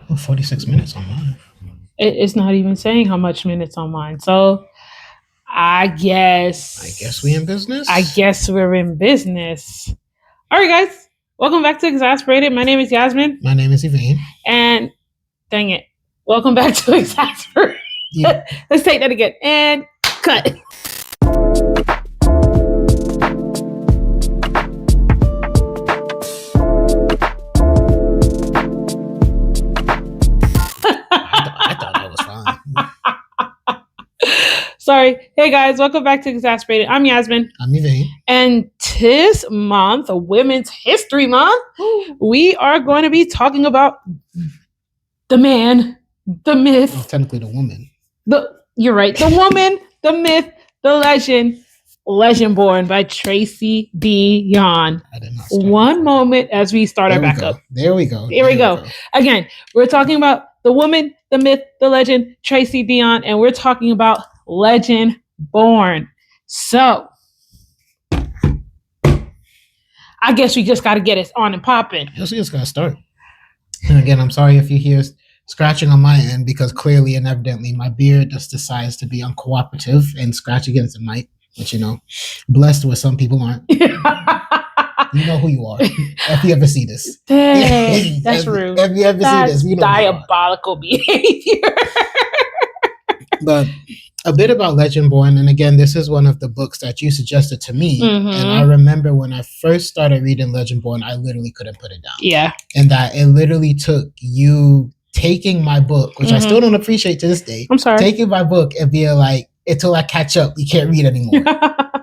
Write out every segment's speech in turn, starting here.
Oh, 46 minutes on mine. It's not even saying how much minutes on mine. So I guess we in business. I guess we're in business. All right, guys. Welcome back to Exasperated. My name is Yasmin. My name is Yvain. And dang it. Welcome back to Exasperated. Yeah. Let's take that again. And cut. Sorry. Hey guys, welcome back to Exasperated. I'm Yasmin. I'm Yvain. And this month, Women's History Month, we are going to be talking about the man, the myth. Well, technically the woman. You're right. The woman, the myth, the legend, Legendborn by Tracy Deon. I did not. One moment as we start our backup. There we go. Here we go. Again, we're talking about the woman, the myth, the legend, Tracy Deon, and we're talking about Legendborn. So, I guess we just got to get it on and popping. Yes, we just got to start. And again, I'm sorry if you hear scratching on my end because clearly and evidently my beard just decides to be uncooperative and scratch against the mic, which, blessed with some people aren't. You know who you are. If you ever see this. Dang, that's rude. If you ever see this, you know diabolical behavior. But a bit about Legendborn, and again, this is one of the books that you suggested to me. Mm-hmm. And I remember when I first started reading Legendborn, I literally couldn't put it down. Yeah. And that it literally took you taking my book, which I still don't appreciate to this day. I'm sorry. Taking my book and being like, until I catch up, you can't read anymore.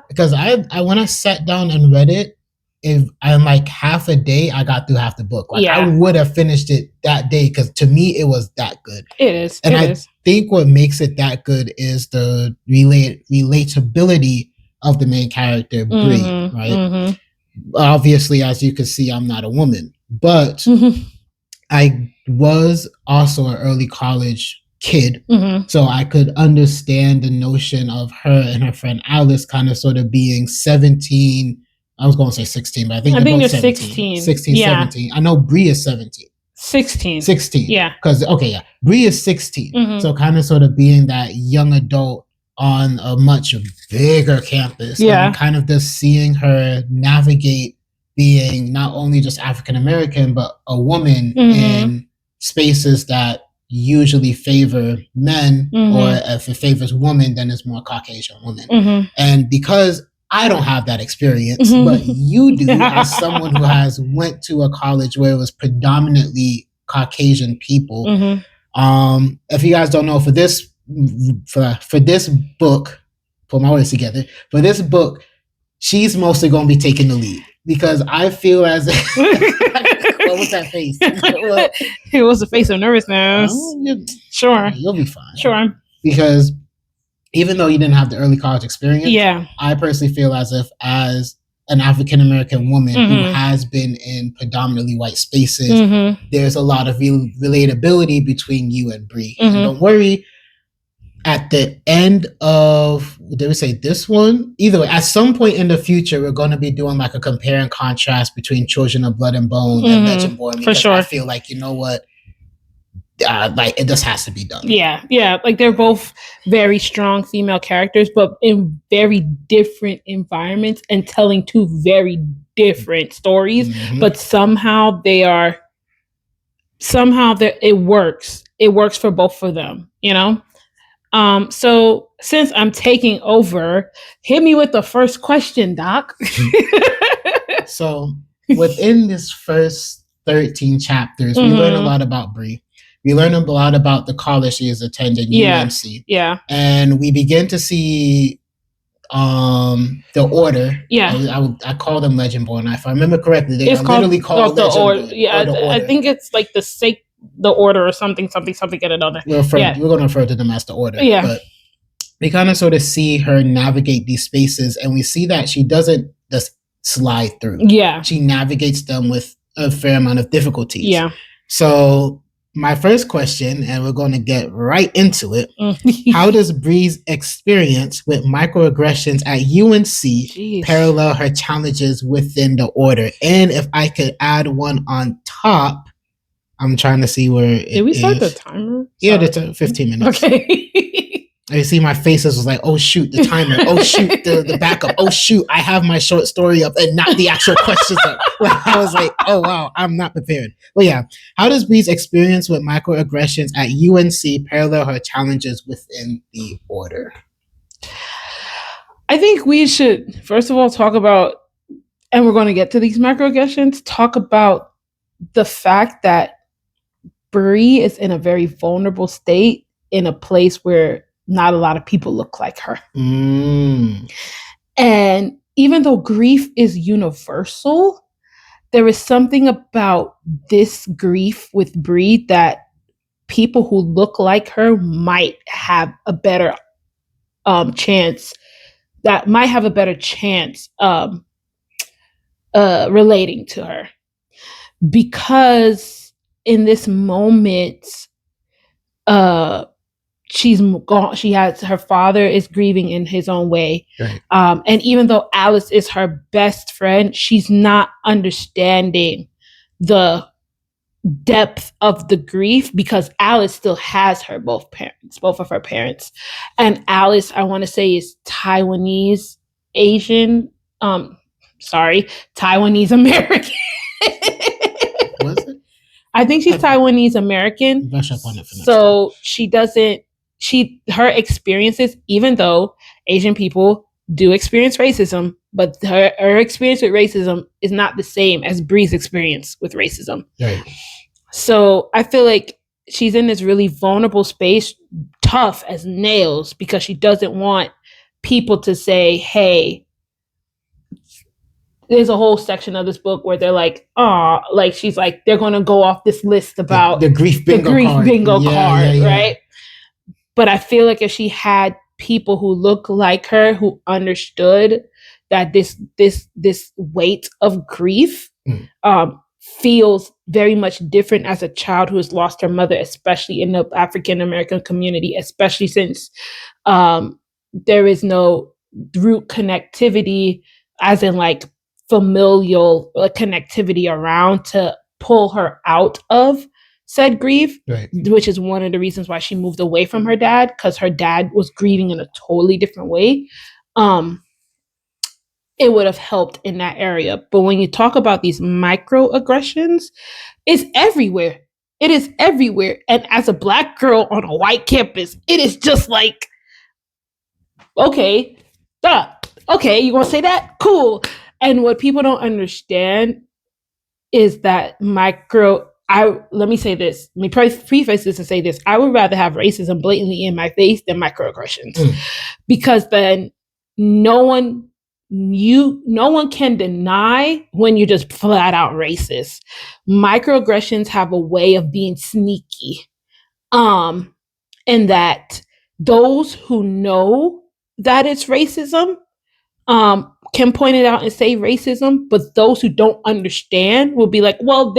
Because I when I sat down and read it, in like half a day, I got through half the book. Like I would have finished it that day because to me, it was that good. It is. And I think what makes it that good is the relatability of the main character, Bree, right? Mm-hmm. Obviously, as you can see, I'm not a woman, but I was also an early college kid. Mm-hmm. So I could understand the notion of her and her friend Alice kind of sort of being 17. I was going to say 16, but I think you're 16. 17. I know Bree is 17. 16. Yeah. Because, Bree is 16. Mm-hmm. So kind of sort of being that young adult on a much bigger campus. Yeah. And kind of just seeing her navigate being not only just African-American, but a woman in spaces that usually favor men, or if it favors women, then it's more Caucasian women. Mm-hmm. And because I don't have that experience, but you do as someone who has went to a college where it was predominantly Caucasian people. Mm-hmm. If you guys don't know, for this book, put my words together, for this book, she's mostly going to be taking the lead because I feel as what was that face? It was a face of nervousness. Sure. You'll be fine. Sure. Because even though you didn't have the early college experience, I personally feel as if as an African-American woman who has been in predominantly white spaces, there's a lot of relatability between you and Bree. And don't worry, at the end of, did we say this one? Either way, at some point in the future, we're going to be doing like a compare and contrast between Children of Blood and Bone and Legendborn. For sure. I feel like, you know what? Like it just has to be done. Yeah. Like they're both very strong female characters, but in very different environments and telling two very different stories. Mm-hmm. But somehow it works. It works for both of them, So since I'm taking over, hit me with the first question, Doc. So within this first 13 chapters, we learn a lot about Bree. We learn a lot about the college she is attending, UNC. Yeah. And we begin to see the order. Yeah. I call them Legendborn. If I remember correctly, they are literally called the order. Legendborn. Yeah, I think it's like the order or something and another. We're going to refer to them as the order. Yeah. But we kind of sort of see her navigate these spaces, and we see that she doesn't just slide through. Yeah. She navigates them with a fair amount of difficulties. Yeah. So my first question, and we're going to get right into it. How does Bree's experience with microaggressions at UNC parallel her challenges within the order? And if I could add one on top, I'm trying to see where it is. Did we start the timer? Yeah, that's 15 minutes. Okay. I see my faces was like, oh shoot, the timer. Oh shoot, the backup. Oh shoot, I have my short story up and not the actual questions up. I was like, oh wow, I'm not prepared. But yeah, how does Bree's experience with microaggressions at UNC parallel her challenges within the order? I think we should, first of all, talk about, and we're going to get to these microaggressions, talk about the fact that Bree is in a very vulnerable state in a place where not a lot of people look like her. And even though grief is universal, there is something about this grief with Bree that people who look like her might have a better chance relating to her, because in this moment, she's gone. She has, her father is grieving in his own way. Right. And even though Alice is her best friend, she's not understanding the depth of the grief because Alice still has both of her parents. And Alice, I want to say, is Taiwanese Asian. Taiwanese American. Was it? I think she's Taiwanese American. Brush up on it for next so time. Her experiences, even though Asian people do experience racism, but her experience with racism is not the same as Bree's experience with racism. Right. So I feel like she's in this really vulnerable space, tough as nails, because she doesn't want people to say, hey, there's a whole section of this book where they're like, oh, like she's like, they're going to go off this list about the grief bingo card, right? But I feel like if she had people who look like her, who understood that this weight of grief feels very much different as a child who has lost her mother, especially in the African American community, especially since there is no root connectivity, as in like familial connectivity around to pull her out of said grief, right. Which is one of the reasons why she moved away from her dad, because her dad was grieving in a totally different way. It would have helped in that area. But when you talk about these microaggressions, it's everywhere. It is everywhere. And as a Black girl on a white campus, it is just like, okay, okay, you gonna say that? Cool. And what people don't understand is that let me say this. Let me preface this and say this. I would rather have racism blatantly in my face than microaggressions. Because then no one can deny when you're just flat out racist. Microaggressions have a way of being sneaky. And that those who know that it's racism can point it out and say racism, but those who don't understand will be like, well,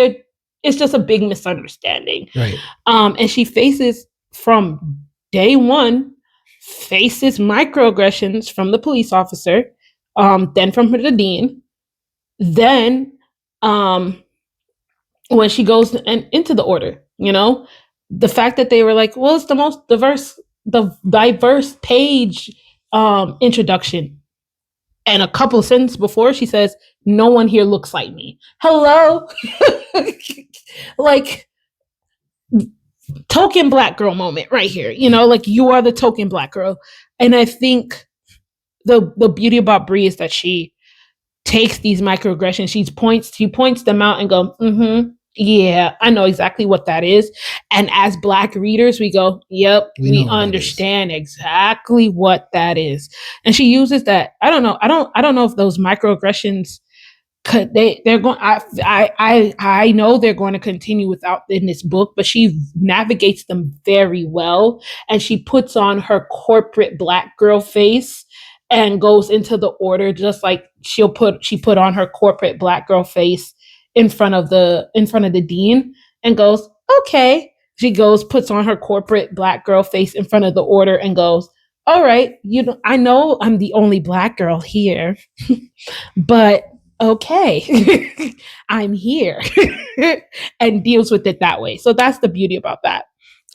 it's just a big misunderstanding. Right. And she faces, from day one, microaggressions from the police officer, then from the dean, then when she goes into the order, the fact that they were like, well, it's the most diverse page introduction. And a couple of sentences before, she says, no one here looks like me. Hello? Like, token Black girl moment right here. Like, you are the token Black girl. And I think the beauty about Bree is that she takes these microaggressions, she points them out and go, yeah, I know exactly what that is. And as Black readers, we go, yep, we understand exactly what that is. And she uses that. I don't know if those microaggressions they're going, I know they're going to continue in this book, but she navigates them very well. And she puts on her corporate Black girl face and goes into the order, just like she put on her corporate Black girl face in front of the dean and goes, okay. She puts on her corporate Black girl face in front of the order and goes, all right, I know I'm the only Black girl here, but okay, I'm here, and deals with it that way. So that's the beauty about that.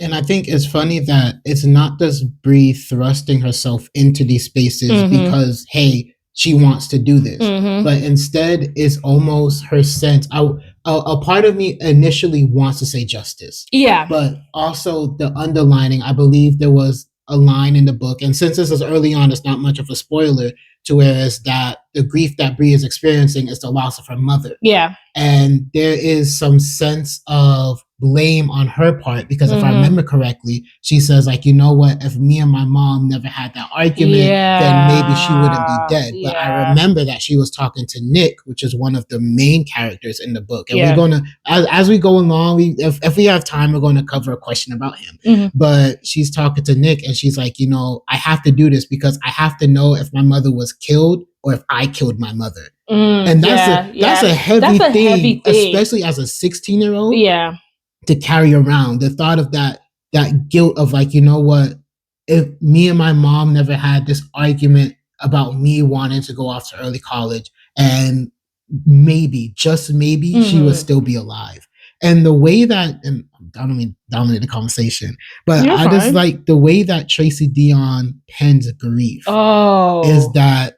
And I think it's funny that it's not just Bree thrusting herself into these spaces because, hey, she wants to do this, but instead it's almost her sense. A part of me initially wants to say justice, but also the underlining. I believe there was a line in the book, and since this is early on, it's not much of a spoiler. To whereas that the grief that Bree is experiencing is the loss of her mother. Yeah, and there is some sense of blame on her part because if I remember correctly, she says like, you know what, if me and my mom never had that argument, then maybe she wouldn't be dead. But I remember that she was talking to Nick, which is one of the main characters in the book. And we're going to, as we go along, if we have time, we're going to cover a question about him. But she's talking to Nick and she's like, you know, I have to do this because I have to know if my mother was killed or if I killed my mother. And that's a heavy thing, especially as a 16-year-old. Yeah. To carry around the thought of that guilt of like, you know what, if me and my mom never had this argument about me wanting to go off to early college, and maybe, just maybe, she would still be alive. And the way that, and I don't mean dominate the conversation, but I just like the way that Tracy Deon pens grief. Is that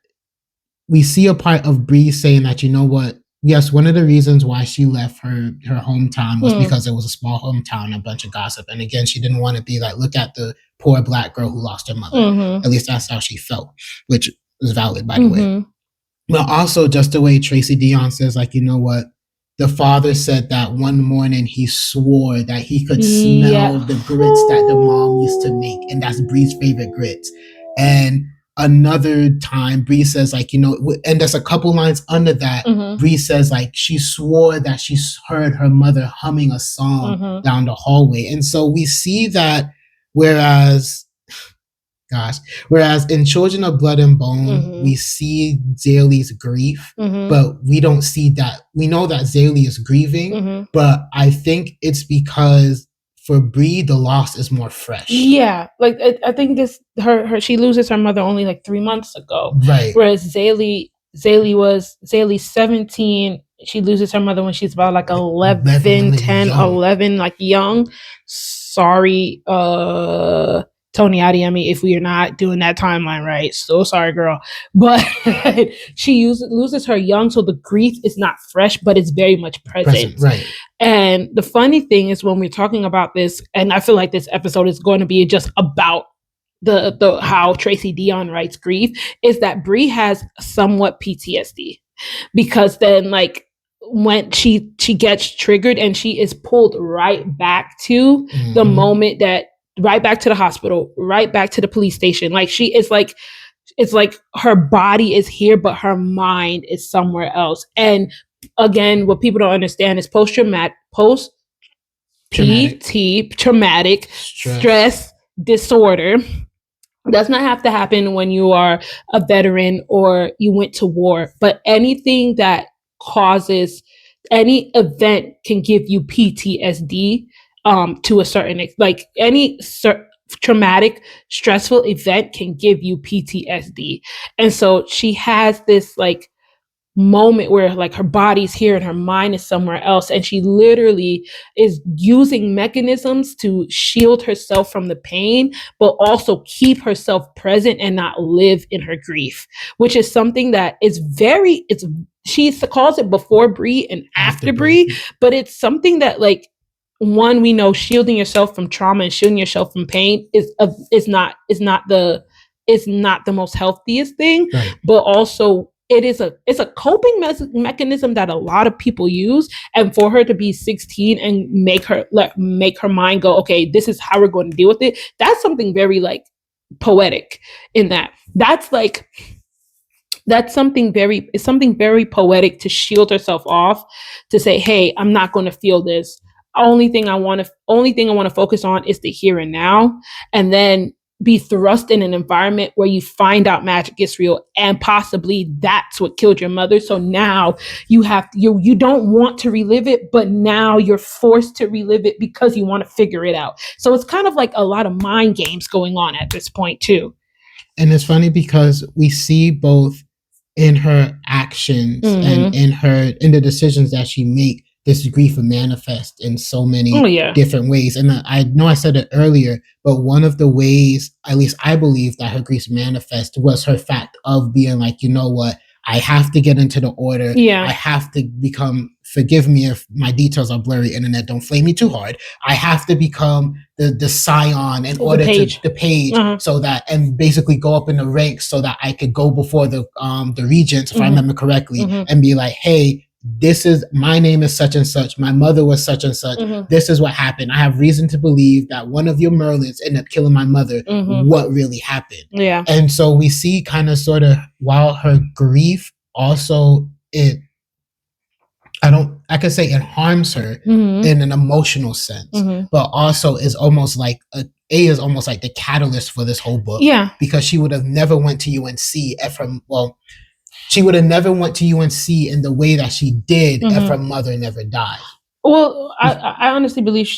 we see a part of Bree saying that, you know what, yes, one of the reasons why she left her hometown was because it was a small hometown, a bunch of gossip. And again, she didn't want to be like, look at the poor Black girl who lost her mother. At least that's how she felt, which is valid, by the way. But also just the way Tracy Deon says, like, you know what, the father said that one morning he swore that he could smell the grits that the mom used to make. And that's Bree's favorite grits. And another time, Bree says, like, you know, and there's a couple lines under that. Bree says, like, she swore that she heard her mother humming a song down the hallway. And so we see that whereas in Children of Blood and Bone, we see Zaylee's grief, but we don't see that. We know that Zaylee is grieving, but I think it's because for Bree, the loss is more fresh. Yeah, like I think this she loses her mother only like 3 months ago, right? Whereas Zaylee's 17. She loses her mother when she's about like 11, 10, young. 11, like young. Sorry, Tony Adeyemi, if we are not doing that timeline right. So sorry, girl. But she loses her young, so the grief is not fresh, but it's very much present. Right. And the funny thing is when we're talking about this, and I feel like this episode is going to be just about the how Tracy Deon writes grief, is that Bree has somewhat PTSD. Because then like when she gets triggered and she is pulled right back to the moment that right back to the hospital, right back to the police station. Like she is like, it's like her body is here, but her mind is somewhere else. And again, what people don't understand is post-traumatic stress disorder does not have to happen when you are a veteran or you went to war, but anything that causes any event can give you PTSD. To a certain like any traumatic, stressful event can give you PTSD. And so she has this like moment where like her body's here and her mind is somewhere else, and she literally is using mechanisms to shield herself from the pain, but also keep herself present and not live in her grief, which is something that is she calls it before Bree and after Bree, but it's something that like, one, we know shielding yourself from trauma and shielding yourself from pain is not the most healthiest thing, right. But also it's a coping mechanism that a lot of people use. And for her to be 16 and make her mind go, okay, this is how we're going to deal with it. That's something very like poetic in that. That's something very poetic to shield herself off, to say, hey, I'm not going to feel this. Only thing I want to focus on is the here and now, and then be thrust in an environment where you find out magic is real, and possibly that's what killed your mother. So now you don't want to relive it, but now you're forced to relive it because you want to figure it out. So it's kind of like a lot of mind games going on at this point too. And it's funny because we see both in her actions and in the decisions that she make, this grief manifest in so many different ways. And I know I said it earlier, but one of the ways, at least I believe, that her grief manifest was her fact of being like, you know what, I have to get into the order. Yeah. I have to become, forgive me if my details are blurry, internet, don't flame me too hard. I have to become the scion in order to the page so that, and basically go up in the ranks so that I could go before the regents, if I remember correctly, and be like, hey, this is, my name is such and such. My mother was such and such. This is what happened. I have reason to believe that one of your Merlins ended up killing my mother. What really happened? Yeah. And so we see kind of sort of, while her grief also, I could say it harms her in an emotional sense, but also is almost like is almost like the catalyst for this whole book. Yeah. Because she would have never went to UNC she would have never went to UNC in the way that she did if her mother never died. Well, I honestly believe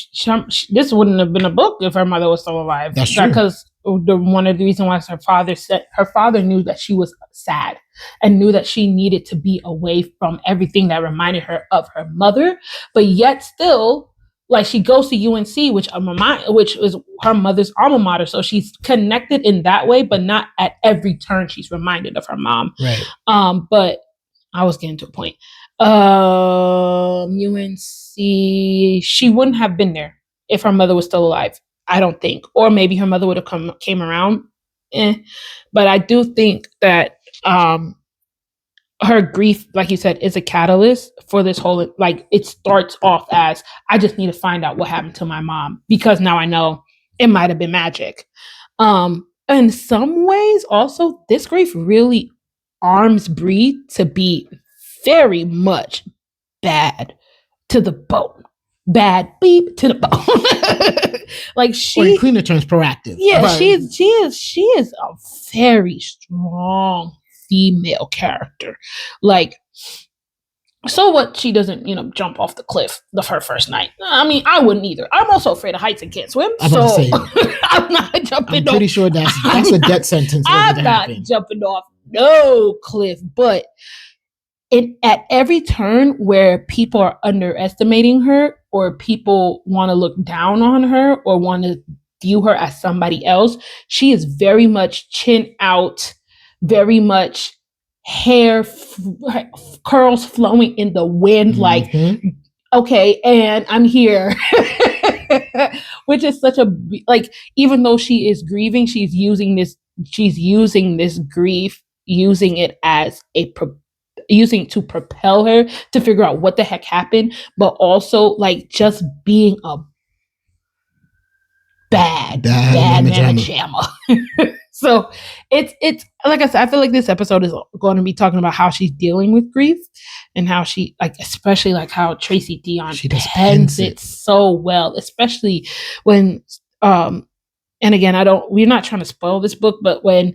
this wouldn't have been a book if her mother was still alive. That's true. Because one of the reasons why her father knew that she was sad and knew that she needed to be away from everything that reminded her of her mother, but yet still, like, she goes to UNC, which is her mother's alma mater, so she's connected in that way, but not at every turn she's reminded of her mom. Right. But I was getting to a point. UNC, she wouldn't have been there if her mother was still alive, I don't think. Or maybe her mother would have came around. But I do think that her grief, like you said, is a catalyst for this whole, like, it starts off as, I just need to find out what happened to my mom, because now I know it might have been magic. In some ways, also, this grief really arms Bree to be very much bad to the bone. Bad beep to the bone. Like, or in cleaner terms, proactive. Yeah, but she is a very strong female character. Like, so what, she doesn't, jump off the cliff her first night. I mean, I wouldn't either. I'm also afraid of heights and can't swim. I'm not jumping off. I'm pretty sure that's a death sentence. I'm not jumping off no cliff. But at every turn where people are underestimating her, or people want to look down on her, or want to view her as somebody else, she is very much chin out, very much hair curls flowing in the wind, like, okay, and I'm here. Which is such a, like, even though she is grieving, she's using this grief, using it as using to propel her to figure out what the heck happened, but also, like, just being a bad mamma jamma. So it's like I said, I feel like this episode is going to be talking about how she's dealing with grief, and how she, like, especially like how Tracy Deon pens it so well, especially when and again, we're not trying to spoil this book, but when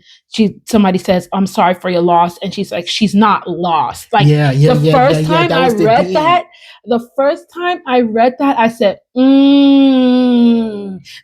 somebody says, I'm sorry for your loss, and she's like, she's not lost. Like, the first time I read that, I said,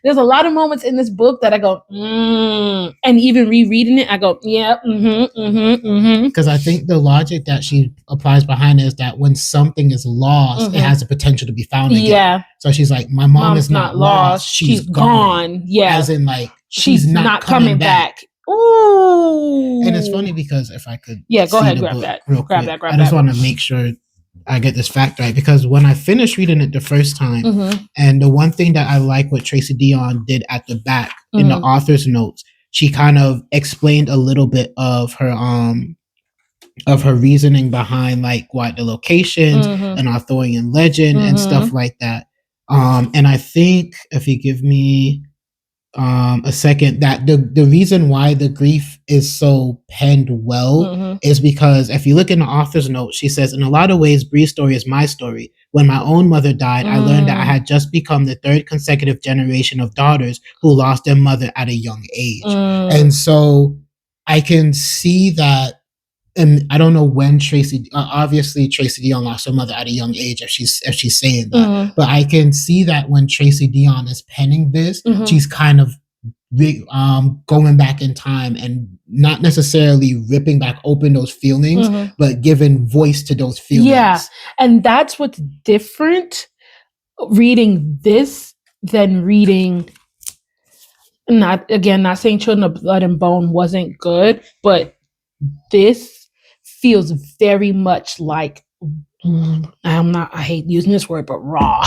There's a lot of moments in this book that I go, and even rereading it, I go, yeah, Because I think the logic that she applies behind it is that when something is lost, it has the potential to be found again. Yeah. So she's like, my mom is not lost. She's gone. Yeah. As in, like, she's not coming back. Ooh. And it's funny because if I could, go ahead, grab that. I just want to make sure I get this fact right, because when I finished reading it the first time, and the one thing that I like what Tracy Deon did at the back in the author's notes, she kind of explained a little bit of her reasoning behind, like, what the locations and Arthurian legend and stuff like that. And I think, if you give me a second, that the reason why the grief is so penned well is because if you look in the author's note, she says, in a lot of ways, Bree's story is my story. When my own mother died, I learned that I had just become the third consecutive generation of daughters who lost their mother at a young age. And so I can see that. And I don't know when obviously Tracy Deon lost her mother at a young age, if she's saying that. But I can see that when Tracy Deon is penning this, she's kind of going back in time and not necessarily ripping back open those feelings, but giving voice to those feelings. Yeah. And that's what's different reading this than reading, not saying Children of Blood and Bone wasn't good, but this feels very much like, I hate using this word, but raw.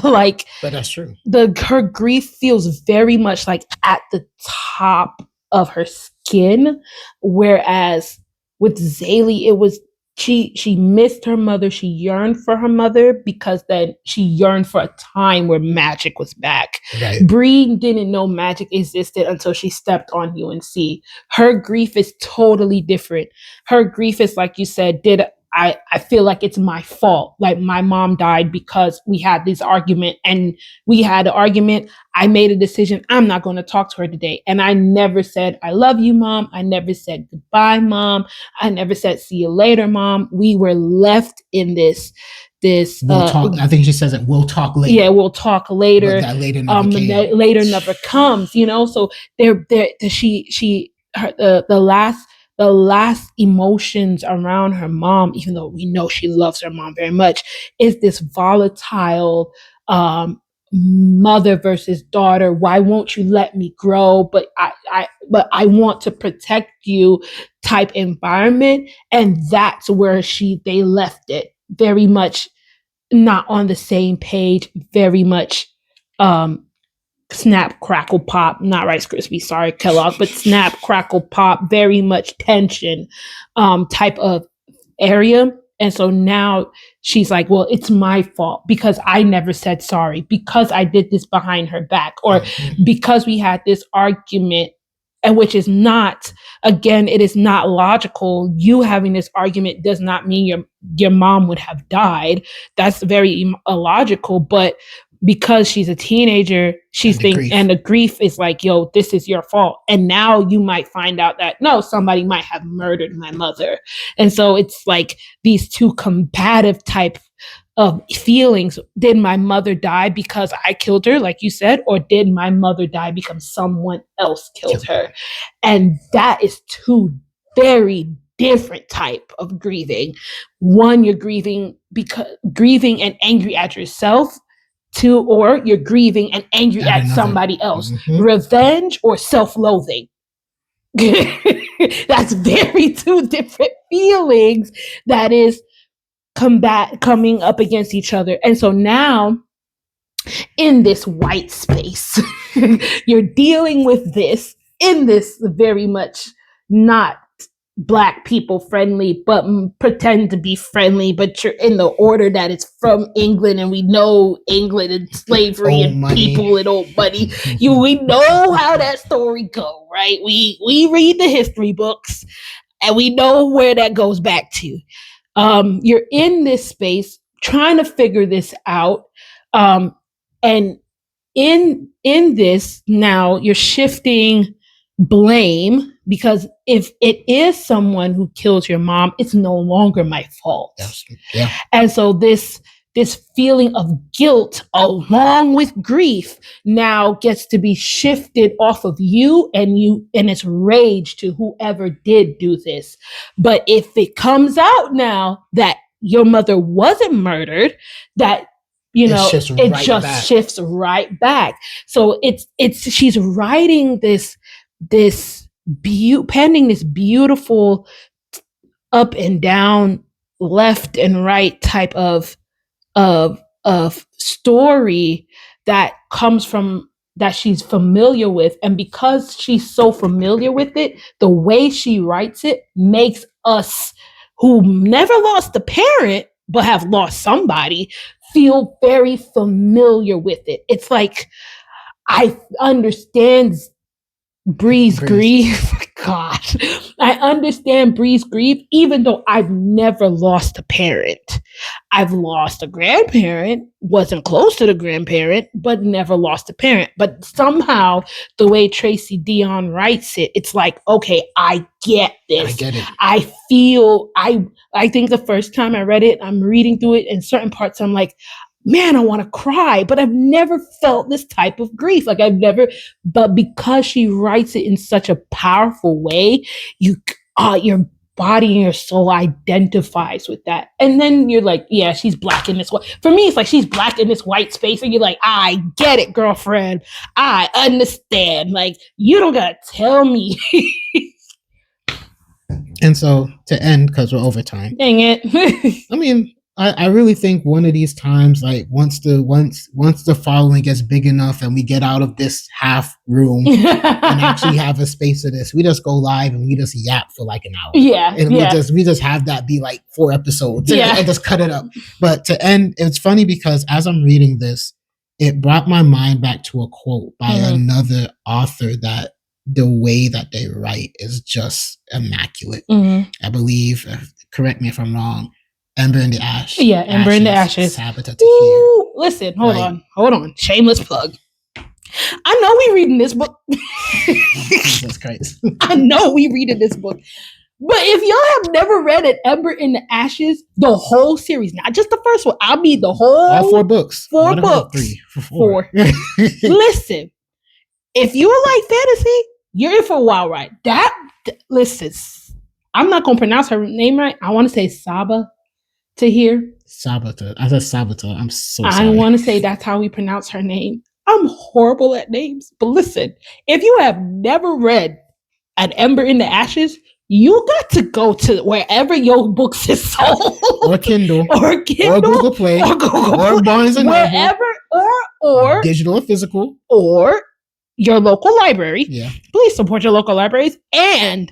Like, but that's true. Her grief feels very much like at the top of her skin, whereas with Zaylee, it was she missed her mother. She yearned for her mother because then she yearned for a time where magic was back. Right. Bree didn't know magic existed until she stepped on UNC. Her grief is totally different. Her grief is, like you said, I feel like it's my fault. Like, my mom died because we had this argument, and we had an argument. I made a decision. I'm not going to talk to her today. And I never said, I love you, Mom. I never said goodbye, Mom. I never said, see you later, Mom. We were left in this, we'll talk. I think she says it. We'll talk later. Yeah, we'll talk later. But that later never came. That later never comes, So the last emotions around her mom, even though we know she loves her mom very much, is this volatile mother versus daughter. Why won't you let me grow? But I want to protect you type environment. And that's where they left it very much not on the same page, very much snap, crackle, pop, not Rice Krispies, sorry, Kellogg, but snap, crackle, pop, very much tension type of area. And so now she's like, well, it's my fault because I never said sorry, because I did this behind her back, or because we had this argument, and which is not, again, it is not logical. You having this argument does not mean your mom would have died. That's very illogical, but because she's a teenager, and the grief is like, yo, this is your fault. And now you might find out that, no, somebody might have murdered my mother. And so it's like these two combative type of feelings. Did my mother die because I killed her, like you said, or did my mother die because someone else killed her? And that is two very different type of grieving. One, you're grieving and angry at yourself. Two, or you're grieving and angry at somebody else. Revenge or self-loathing. That's very two different feelings that is coming up against each other. And so now, in this white space, you're dealing with this in this very much not Black people friendly, but pretend to be friendly, but you're in the order that it's from England, and we know England and slavery and money. People and old money. We know how that story go, right? We read the history books, and we know where that goes back to. You're in this space trying to figure this out, and in this now you're shifting blame, because if it is someone who kills your mom, it's no longer my fault. Yeah. And so this feeling of guilt along with grief now gets to be shifted off of you and it's rage to whoever did do this. But if it comes out now that your mother wasn't murdered, that it shifts right back. So she's writing penning this beautiful up and down, left and right type of story that comes from that she's familiar with. And because she's so familiar with it, the way she writes it makes us who never lost a parent but have lost somebody feel very familiar with it. It's like I understand Bree's grief. Gosh, I understand Bree's grief, even though I've never lost a parent. I've lost a grandparent, wasn't close to the grandparent, but never lost a parent. But somehow the way Tracy Deon writes it, it's like, okay, I get this. I get it. I feel, I think the first time I read it, I'm reading through it in certain parts, I'm like, man, I want to cry, but I've never felt this type of grief. Like but because she writes it in such a powerful way, your body and your soul identifies with that. And then you're like, yeah, she's black in this white. For me, it's like she's black in this white space. And you're like, I get it, girlfriend. I understand. Like, you don't got to tell me. And so to end, because we're over time. Dang it. I mean, I really think one of these times, like once the following gets big enough and we get out of this half room and actually have a space of this, we just go live and we just yap for like an hour. Yeah. And we just have that be like 4 episodes and just cut it up. But to end, it's funny because as I'm reading this, it brought my mind back to a quote by another author that the way that they write is just immaculate. I believe, correct me if I'm wrong, Ember in the Ashes. Yeah, Ember in the Ashes. Sabbath to hear. Listen, hold on. Shameless plug. I know we reading this book. Jesus Christ. I know we reading this book. But if y'all have never read An Ember in the Ashes, the whole series, not just the first one, I mean the whole... All 4 books. 4 books. 4. Listen, if you like fantasy, you're in for a wild ride. Listen, I'm not going to pronounce her name right. I want to say Saba. To hear Sabata. I said Sabata. I'm so sorry. I want to say that's how we pronounce her name. I'm horrible at names. But listen, if you have never read An Ember in the Ashes, you got to go to wherever your books is sold. Or Kindle. Or Google Play. Or Barnes and Noble. Wherever. Or digital or physical. Or your local library. Yeah. Please support your local libraries and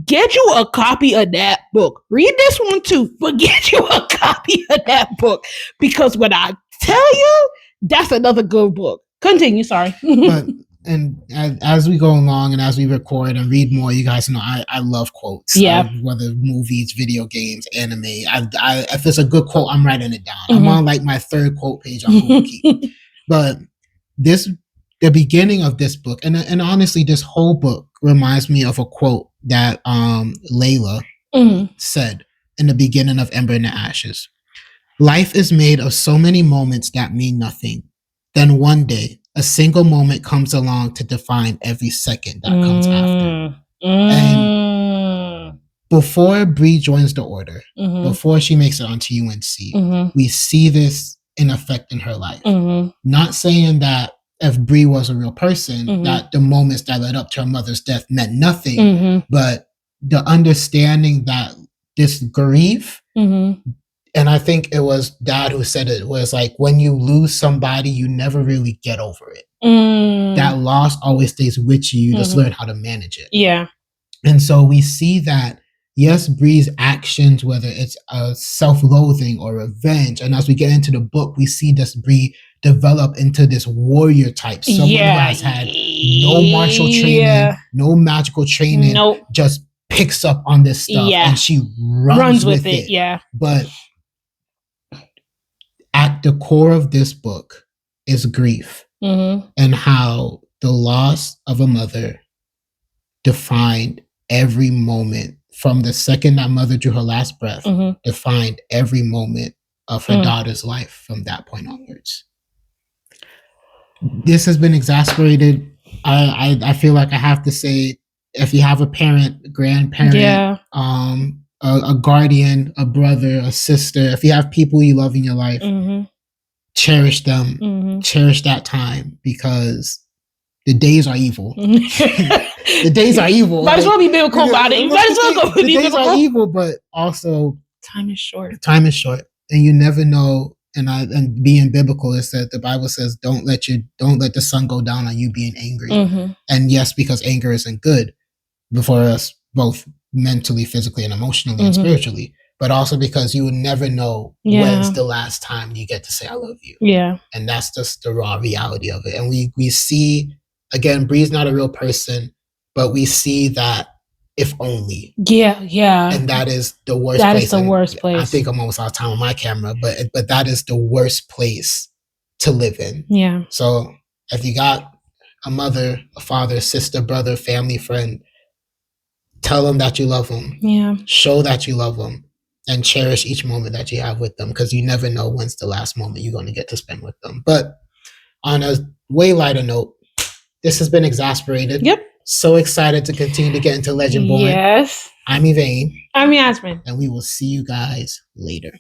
get you a copy of that book. Read this one too, but get you a copy of that book. Because when I tell you, that's another good book. Continue, sorry. And as we go along and as we record and read more, you guys know I love quotes. Yeah. Whether movies, video games, anime. If it's a good quote, I'm writing it down. I'm on like my 3rd quote page on Google Keep. But the beginning of this book, and honestly, this whole book reminds me of a quote that Layla said in the beginning of Ember in the Ashes. Life is made of so many moments that mean nothing. Then one day, a single moment comes along to define every second that comes after. And before Bree joins the Order, before she makes it onto UNC, we see this in effect in her life. Not saying that if Bree was a real person, that the moments that led up to her mother's death meant nothing, but the understanding that this grief, and I think it was Dad who said it, was like when you lose somebody, you never really get over it. That loss always stays with you. You just learn how to manage it. Yeah. And so we see that, yes, Bree's actions, whether it's a self-loathing or revenge, and as we get into the book, we see this Bree develop into this warrior type. Someone who has had no martial training, no magical training, just picks up on this stuff and she runs with it. Yeah. But at the core of this book is grief and how the loss of a mother defined every moment from the second that mother drew her last breath, defined every moment of her daughter's life from that point onwards. This has been exasperated. I feel like I have to say, if you have a parent, grandparent, a guardian, a brother, a sister, if you have people you love in your life, cherish them, cherish that time, because the days are evil. The days are evul. Might as well be biblical about it. Might as well go be biblical. The days are evil, but also time is short. Time is short, and you never know. And being biblical is that the Bible says, don't let the sun go down on you being angry. And yes, because anger isn't good for us both mentally, physically, and emotionally and spiritually, but also because you will never know when's the last time you get to say I love you. Yeah. And that's just the raw reality of it. And we see, again, Bree's not a real person, but we see that if only. Yeah. And that is the worst place. That is the worst place. I think I'm almost out of time on my camera, but that is the worst place to live in. Yeah. So if you got a mother, a father, sister, brother, family, friend, tell them that you love them. Yeah. Show that you love them. and cherish each moment that you have with them, because you never know when's the last moment you're going to get to spend with them. But on a way lighter note, this has been Exasperated. Yep. So excited to continue to get into Legendborn. Yes. I'm Yvain. I'm Yasmin. And we will see you guys later.